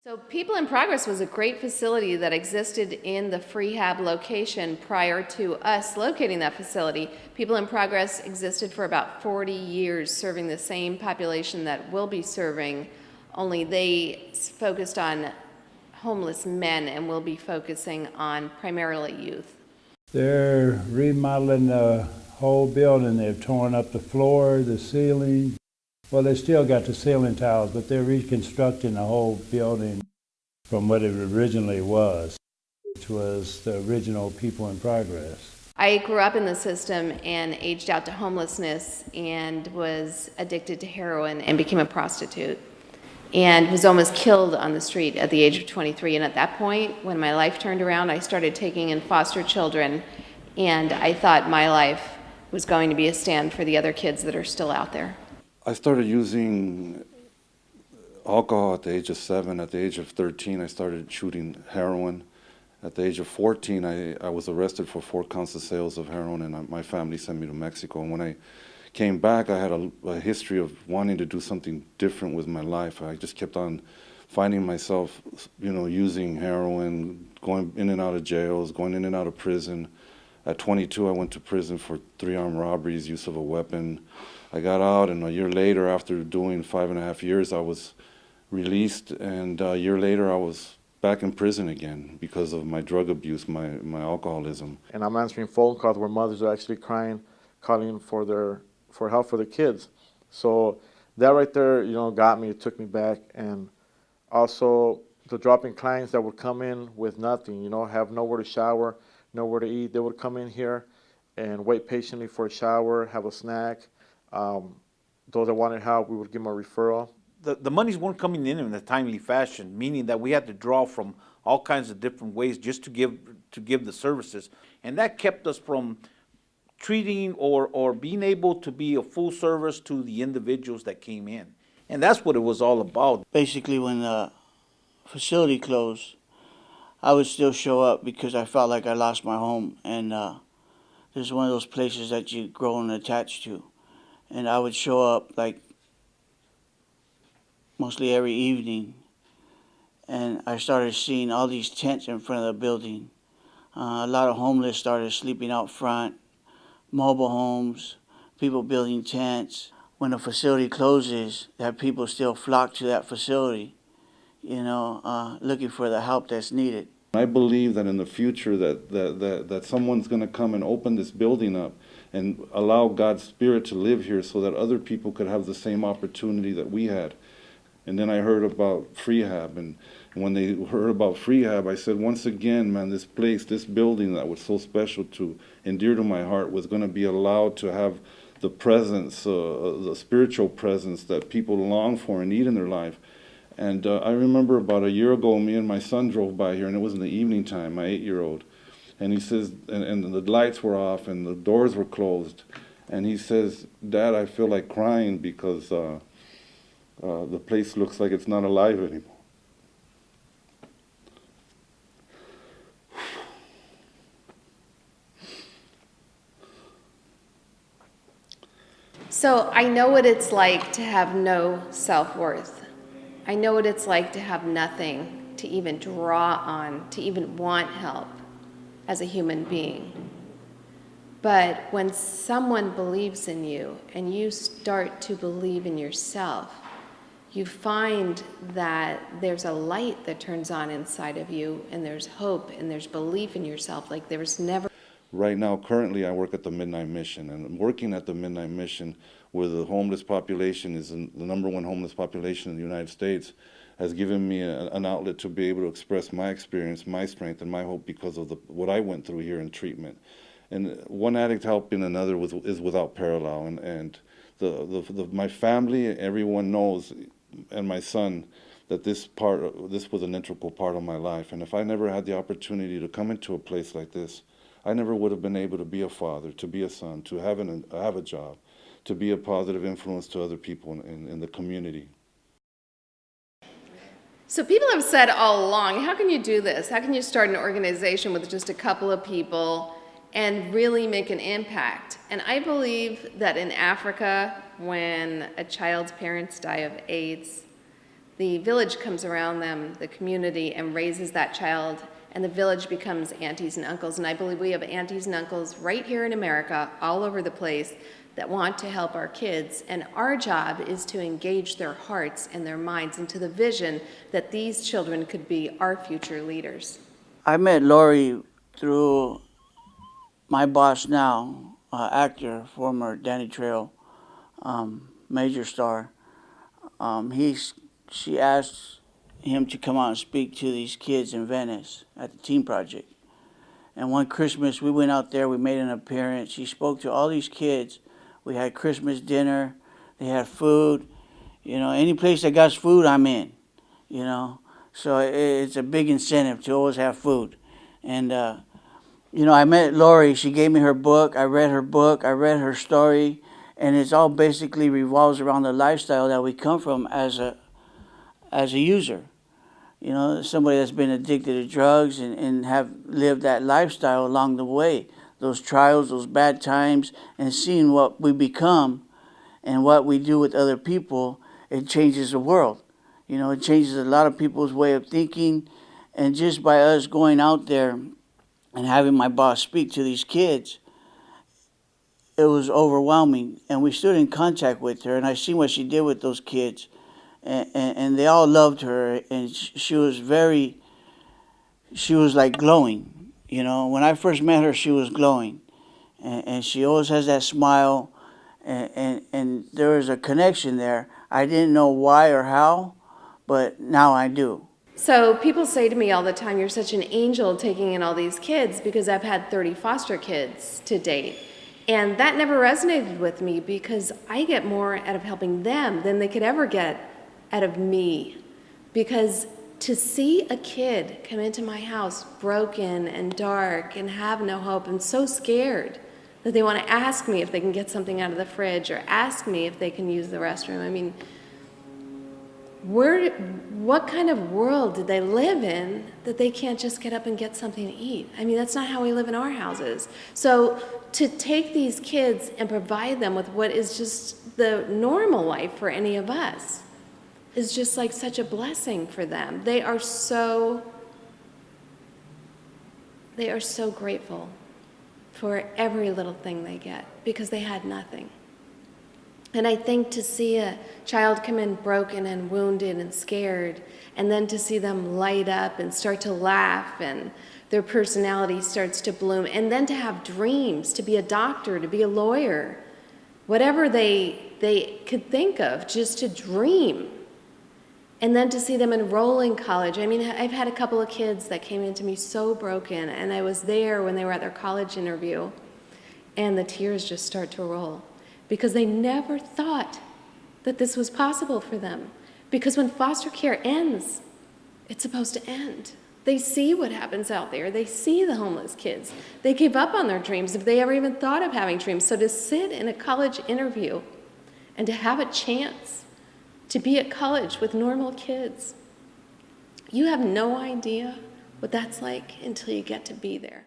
So People in Progress was a great facility that existed in the Freehab location prior to us locating that facility. People in Progress existed for about 40 years, serving the same population that we'll be serving, only they focused on homeless men, and we'll be focusing on primarily youth. They're remodeling the whole building. They've torn up the floor, the ceiling. Well, they still got the ceiling tiles, but they're reconstructing the whole building from what it originally was, which was the original People in Progress. I grew up in the system and aged out to homelessness and was addicted to heroin and became a prostitute and was almost killed on the street at the age of 23. And at that point, when my life turned around, I started taking in foster children, and I thought my life was going to be a stand for the other kids that are still out there. I started using alcohol at the age of 7. At the age of 13, I started shooting heroin. At the age of 14, I was arrested for 4 counts of sales of heroin, and my family sent me to Mexico. And when I came back, I had a history of wanting to do something different with my life. I just kept on finding myself, using heroin, going in and out of jails, going in and out of prison. At 22, I went to prison for 3 armed robberies, use of a weapon. I got out, and a year later, after doing 5.5 years, I was released, and a year later, I was back in prison again because of my drug abuse, my alcoholism. And I'm answering phone calls where mothers are actually crying, calling for help for their kids. So that right there, got me, it took me back. And also the dropping clients that would come in with nothing, have nowhere to shower, nowhere to eat. They would come in here and wait patiently for a shower, have a snack. Those that wanted help, we would give them a referral. The monies weren't coming in a timely fashion, meaning that we had to draw from all kinds of different ways just to give the services. And that kept us from treating or being able to be a full service to the individuals that came in. And that's what it was all about. Basically, when the facility closed, I would still show up because I felt like I lost my home. And this is one of those places that you grow and attach to. And I would show up like mostly every evening. And I started seeing all these tents in front of the building. A lot of homeless started sleeping out front, mobile homes, people building tents. When a facility closes, that people still flock to that facility, looking for the help that's needed. I believe that in the future that someone's going to come and open this building up and allow God's Spirit to live here so that other people could have the same opportunity that we had. And then I heard about Freehab, and when they heard about Freehab, I said, once again, man, this place, this building that was so special to and dear to my heart was going to be allowed to have the presence, the spiritual presence that people long for and need in their life. And I remember about a year ago, me and my son drove by here, and it was in the evening time, my 8-year-old. And he says, and the lights were off and the doors were closed. And he says, Dad, I feel like crying because the place looks like it's not alive anymore. So I know what it's like to have no self-worth. I know what it's like to have nothing to even draw on, to even want help as a human being. But when someone believes in you and you start to believe in yourself, you find that there's a light that turns on inside of you, and there's hope and there's belief in yourself like there's never. Right now, currently, I work at the Midnight Mission, and I'm working at the Midnight Mission where the homeless population is the #1 homeless population in the United States, has given me an outlet to be able to express my experience, my strength, and my hope because of what I went through here in treatment. And one addict helping another is without parallel, and my family, everyone knows, and my son, that this was an integral part of my life. And if I never had the opportunity to come into a place like this, I never would have been able to be a father, to be a son, to have a job, to be a positive influence to other people in the community. So people have said all along, how can you do this? How can you start an organization with just a couple of people and really make an impact? And I believe that in Africa, when a child's parents die of AIDS, the village comes around them, the community, and raises that child, and the village becomes aunties and uncles. And I believe we have aunties and uncles right here in America, all over the place, that want to help our kids. And our job is to engage their hearts and their minds into the vision that these children could be our future leaders. I met Lauri through my boss now, actor, former Danny Trejo, major star. She asked him to come out and speak to these kids in Venice at the Teen Project. And one Christmas, we went out there, we made an appearance. She spoke to all these kids. We had Christmas dinner, they had food. You know, any place that got food, I'm in, you know. So it's a big incentive to always have food. And, you know, I met Lauri, she gave me her book, I read her story, and it's all basically revolves around the lifestyle that we come from as a user. You know, somebody that's been addicted to drugs and have lived that lifestyle along the way. Those trials, those bad times, and seeing what we become and what we do with other people, it changes the world. You know, it changes a lot of people's way of thinking. And just by us going out there and having my boss speak to these kids, it was overwhelming. And we stood in contact with her, and I seen what she did with those kids. And they all loved her, and she was like glowing. You know, when I first met her, she was glowing. And she always has that smile, and there was a connection there. I didn't know why or how, but now I do. So people say to me all the time, you're such an angel taking in all these kids, because I've had 30 foster kids to date. And that never resonated with me, because I get more out of helping them than they could ever get out of me. Because to see a kid come into my house broken and dark and have no hope and so scared that they want to ask me if they can get something out of the fridge or ask me if they can use the restroom. I mean, what kind of world did they live in that they can't just get up and get something to eat? I mean, that's not how we live in our houses. So to take these kids and provide them with what is just the normal life for any of us is just like such a blessing for them. They are so grateful for every little thing they get, because they had nothing. And I think to see a child come in broken and wounded and scared, and then to see them light up and start to laugh, and their personality starts to bloom, and then to have dreams, to be a doctor, to be a lawyer, whatever they could think of, just to dream. And then to see them enroll in college. I mean, I've had a couple of kids that came into me so broken, and I was there when they were at their college interview, and the tears just start to roll, because they never thought that this was possible for them. Because when foster care ends, it's supposed to end. They see what happens out there. They see the homeless kids. They give up on their dreams if they ever even thought of having dreams. So to sit in a college interview and to have a chance to be at college with normal kids, you have no idea what that's like until you get to be there.